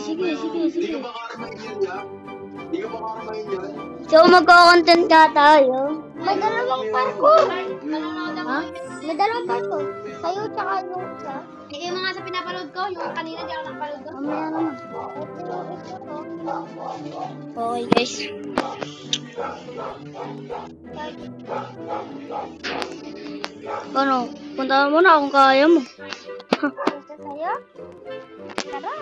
sige. Hindi ka ba karamahin yan, ha? Hindi ka ba karamahin yan? So, magko-content ka tayo. May dalawang parkour. Ha? May dalawang parkour. Sa'yo tsaka yung isa. Eh, yung mga sa pinapanood ko, yung kanina di ako nakapanood ko. Mamaya naman. Okay, guys. Ano? Punta mo na kung kaya mo. Ito sa'yo. Tara.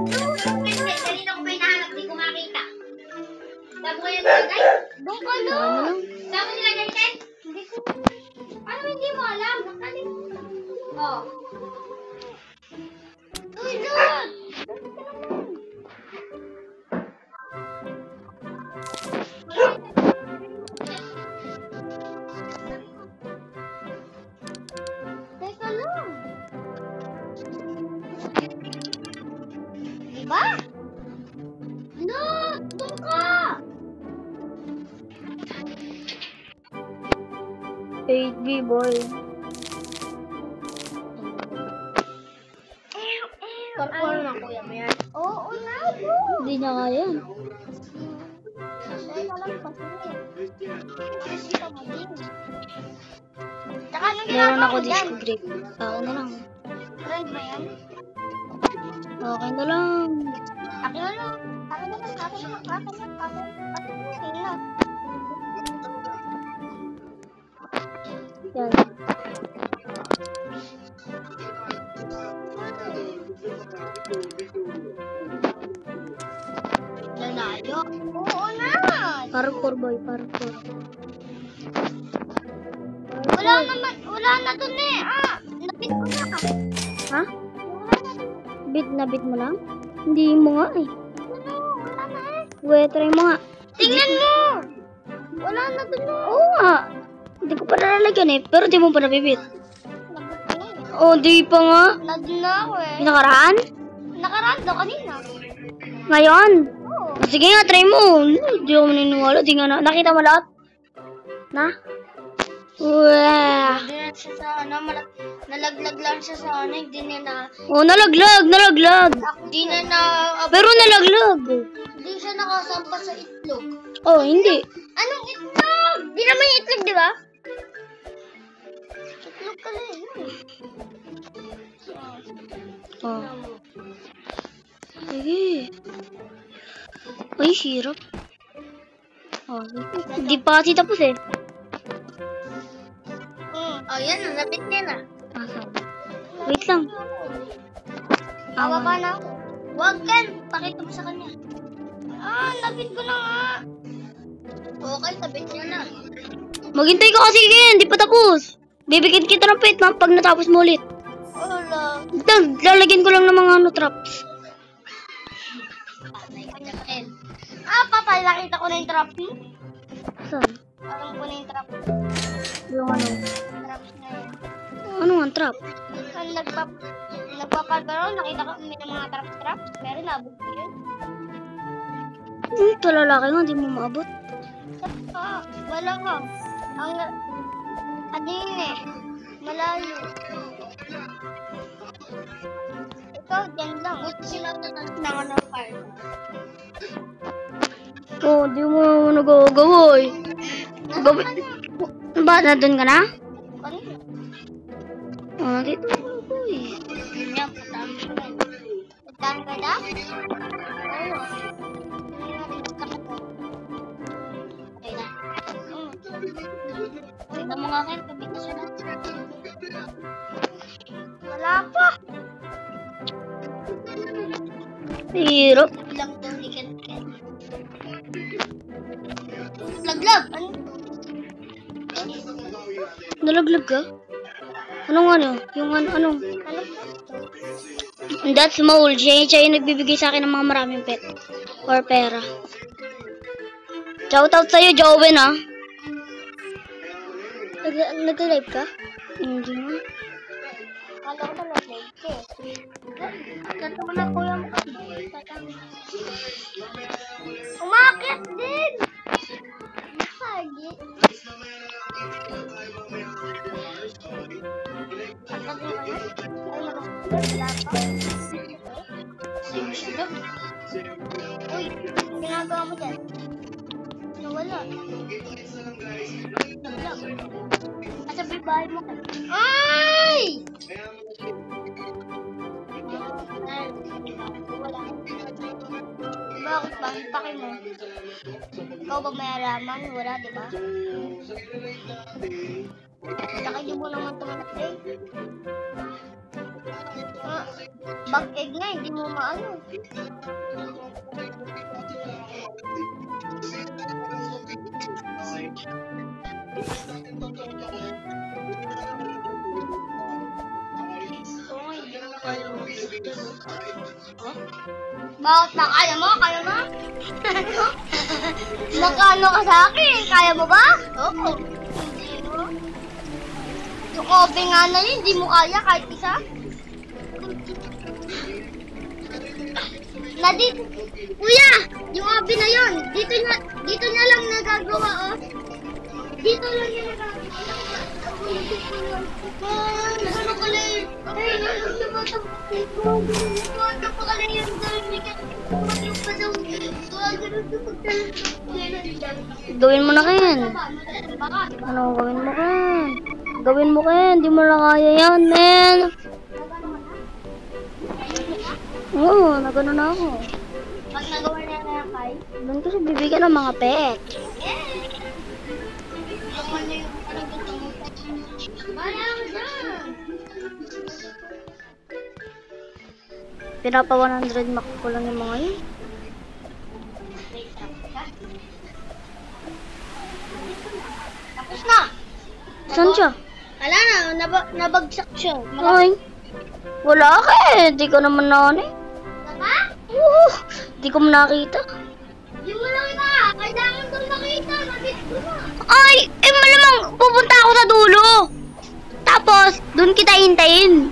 Kanina ko ba hinahanap, di ko makita. Saan mo yan nilagay? Doon ka Ano doon. lang? Saan mo nilagay, Ted? Hindi ko. Ano hindi mo alam? Nakalimutan. Oh. Uy, doon. Teka lang. Diba? No! Doon ka! KB boy. Parkour na kuya mo yan. Oo na, doon. Hindi niya kaya. Teka lang kasi. Kasi ka mo din. Tsaka anong Meron ginagawa ako mo dyan? disco grip. Ako na lang. Friend ba yan? Okay na lang. Akin na lang. Akin na lang. Akin na lang. Akin na lang. Akin na lang. Yan. Lalayo. Oo na. Parkour boy, parkour. Wala na dun eh. Napit ko na. Ha? Bit na bit mo lang? Hindi mo nga eh. Wala na eh. Wait, try mo nga. Tingnan mo. Wala na dun eh. Oo nga. Hindi ko pa nalalagyan eh. Pero di mo pa nabibit. Napit ko na eh. Oh, di pa nga. Nandun na ako eh. Nakaraan? Nakaraan daw kanina. Ngayon? Oo. Sige nga, try mo. Hindi ako maniniwala. Di nga na. Nakita mo lahat? Na? Wow. Hindi na siya sa nalaglag lang siya sa hindi niya na, Oh, nalaglag. hindi na Pero nalaglag. hindi siya nakasampa sa itlog. Oh, hindi. Anong itlog? Di naman yung itlog, di ba? Itlog ka lang yun. Oh. Sige. Ay, hirap. Oh, hindi pa kasi tapos eh. Oh, yan. Napit niya na. Asan? Wait lang. Awa pa na ako. Huwag Ken. Pakita mo sa kanya. Napit ko na nga. Okay, napit niya na. Maghintay ka kasi, Ken. Hindi pa tapos. Bibigyan kita ng pet pag natapos mo ulit. Wala. Lalagyan ko lang ng mga traps. Patay ka niya, Ken. Papay. Nakita ko na yung trap mo. Saan? Alam ko na yung trap. Yung ano? Traps na yan. Ano nga trap? Nagpapagano, nakita ko may mga traps. Pero nabog ko yun. Ito lalaki nga, hindi mo maabot. Wala nga. Ano yun eh. Malayo. Ikaw, dyan lang. Buti sila ng fire. Oh, di mo nagagawa eh. Ba, nandun ka na? Kanina. Oh, dito ako eh. Yun yan, patahan ko na. Patahan ka na? Oo. Okay na. Tingnan mo nga kayo, kabit na siya na. Wala pa. Hirap. Bilang to, ni Ken. Laglag! Ano? Nalaglag ka? Anong ano? Yung ano? That's Mole. Siya yung nagbibigay sa akin ng mga maraming pet. Or pera. Shoutout sa'yo, Joven, ha? Nag-live ka? Hindi nga. Kala ko na nag-live ka eh. Ganto mo na kuya mo kasi. Umakit din! Target. Uy, ginagawa mo dyan? Nawala. Naglag. Asa ba yung bahay mo? Ay! Bakit ba? Paki mo. Ikaw ba may alaman? Wala, di ba? Nakaya mo naman tumanap eh. Bag egg nga, hindi mo maano. Bakit na? Kaya mo? Kaya mo? Magkano ka sa akin? Kaya mo ba? Oo. Yung oven nga na yun, hindi mo kaya kahit isa? Kuya, yung oven na yun, dito na lang nagagawa, oh. Dito lang yung nagagawa. Ano pala yun? Gawin mo na, Ken. Ano gawin mo, Ken? Gawin mo, Ken. Di mo na kaya yan, men. Oo, nagano na ako. Pag nagawa na yan, Kai? Doon kasi bibigyan ng mga pet. Naman na yung parang gusto mo. Bala ko dyan! Pinapa 100 max ko lang yung mga yun. Tapos na! Saan siya? Wala na, nabagsak siya. Ay, wala ka eh. Di ko naman na ano eh. Tama? Oo, di ko nakita. Di mo lang iba. Kailangan doon makita. Nabit ko na. Ay, eh malamang pupunta ako sa dulo. Tapos, doon kita hintayin.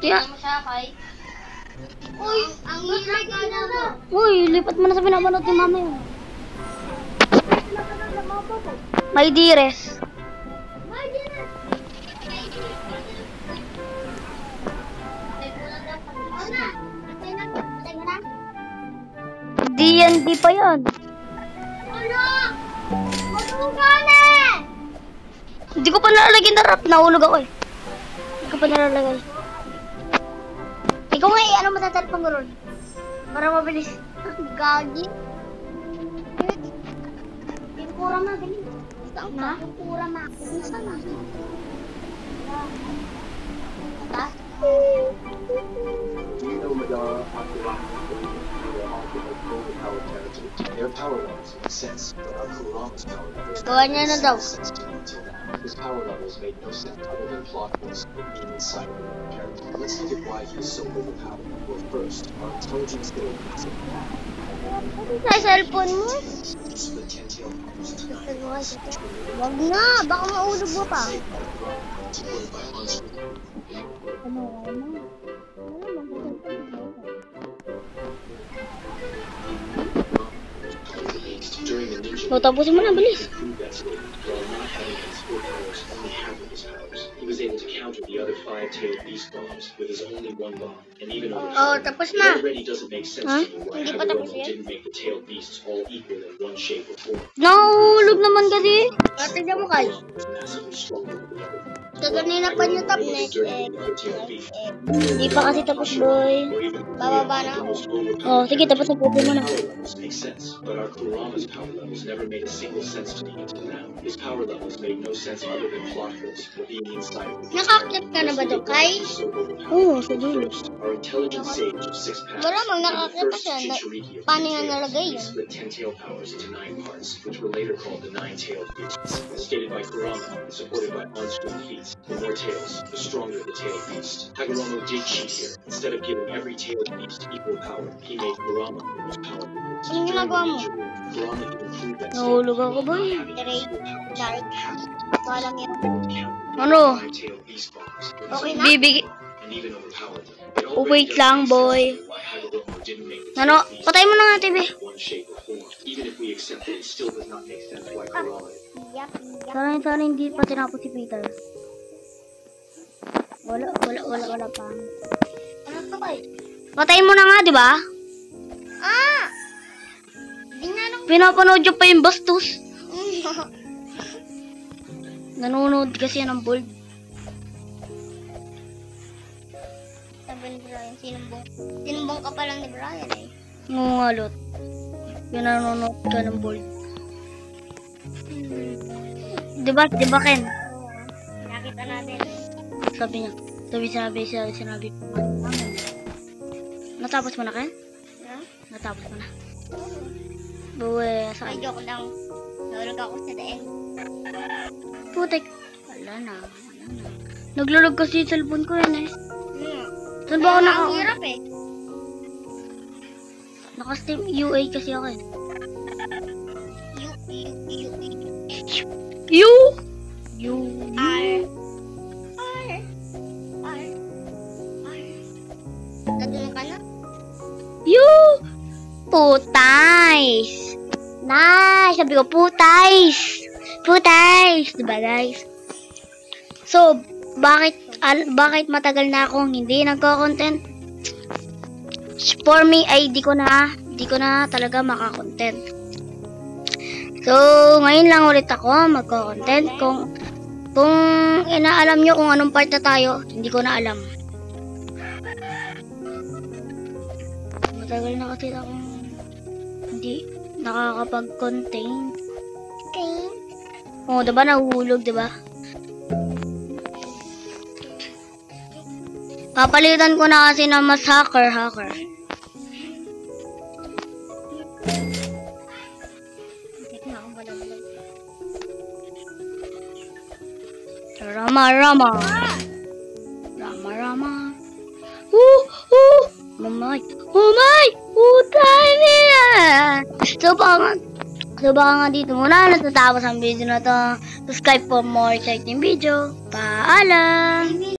Tingnan mo siya, Kai. Uy, ang hirap na. Uy, lipat mo na sa pinapanood ni mama yun. May dires. D&D pa yan. Ano? Matulungan eh! Hindi ko pa nalalagyan na rap. Nahulog ako eh. Hindi ko pa nalalagay. Ikaw nga eh, ano matatat pang ron? Para mabilis. Gagi. Yung pura ma, ganyan. Saan ka? Yung pura ma. Saan na? Ha? Do you know Madara, Akira, their power levels make sense, but our Kurama's power levels Gawa niya na daw. make sense to me until now. His power levels made no sense other than plot holes and being inside of another character. Let's look at why he is so overpowered. Well, first, our intelligence abilities Sa cellphone mo? split 10 tail powers. Wag na, baka maulog mo pa. Supported by on-screen. During the ninja O, tapusin mo na, bilis. proved that statement, while not having his full powers, only half of his powers. He was able to counter the other 5-tailed beast bombs with his only one bomb, and even over Oh, tapos na. it already doesn't make sense Huh? to me why Hindi pa tapos Hagoromo yan? didn't make the tailed beasts all equal in one shape or form. Nahulog naman kasi. Tignan mo, Kai. Was massively stronger than the other. Kaganina pa niyo tap Hagoromo next was dirty than the other tailed beast. Hindi pa kasi tapos, boy. Or even Bababa na ako. Oh, sige, tapos na po mo na. Power levels make sense, but our Kurama's power levels never made a single sense to me until now. His power levels made no sense other than plot holes or being inside of it. Nakaklip ka na ba doon, Kai? Oo, sa dulo. Our intelligent sage of 6 powers, Malamang and the nakakita first siya. Jinchuriki of Paano 10 niya tails, nalagay he yun? split 10 tail powers into 9 parts, which were later called the 9-tailed beasts. Stated by Kurama and supported by on-screen feats, the more tails, the stronger the tailed beast. Hagoromo did cheat here. Instead of giving every tailed beast equal power, he made Kurama the most powerful. Anong ginagawa mo? Kurama even proved that Nahulog ako, boy. Direct, direct. Walang yun. Ano? 5-tailed beast bombs with his Okay own na? Bibig... and even overpowered them. It Oh, already wait doesn't lang, make sense boy. to me why Hagoromo didn't make the Ano? tail beast Patay mo na nga, TV. in one shape or form. Even if we accept it, it still does not make sense why Kurama. Sana hindi pa tinapos si Peter. Wala pa. Ano to kayo? Patay mo na nga, di ba? Ah! Di nga nung... Pinapanood yung pa yung bastos. Nanonood kasi ng bold. Sabi ni Brian, sinumbong ka pa lang ni Brian eh. Ngungalot. Pinanonood ka ng bold. Diba Ken? Nakita natin. Sabi niya. Sinabi. Natapos mo na, Ken? Ha? Natapos mo na. Buwe, Ay, saan? joke lang. Nahulog ako sa daan. Putik. Wala na. Naglulog kasi yung cellphone ko yan eh. Saan ba ako Kaya naka... ang hirap eh. Naka-steam UA kasi ako eh. You. Nadun ka na? You. Putais. Nice. Sabi ko, putais. Diba guys? So, bakit matagal na akong hindi nagko-content? For me, ay di ko na talaga maka-content. So, ngayon lang ulit ako magko-content. Kung inaalam nyo kung anong part na tayo, hindi ko na alam. Matagal na kasi akong hindi nakakapag-content. Okay. Oh, diba nahuhulog, diba? Papalitan ko na kasi na mas hacker. Rama. Mamay. Utay niya. So baka nga dito muna natatapos ang video na to. Subscribe for more exciting video. Paalam.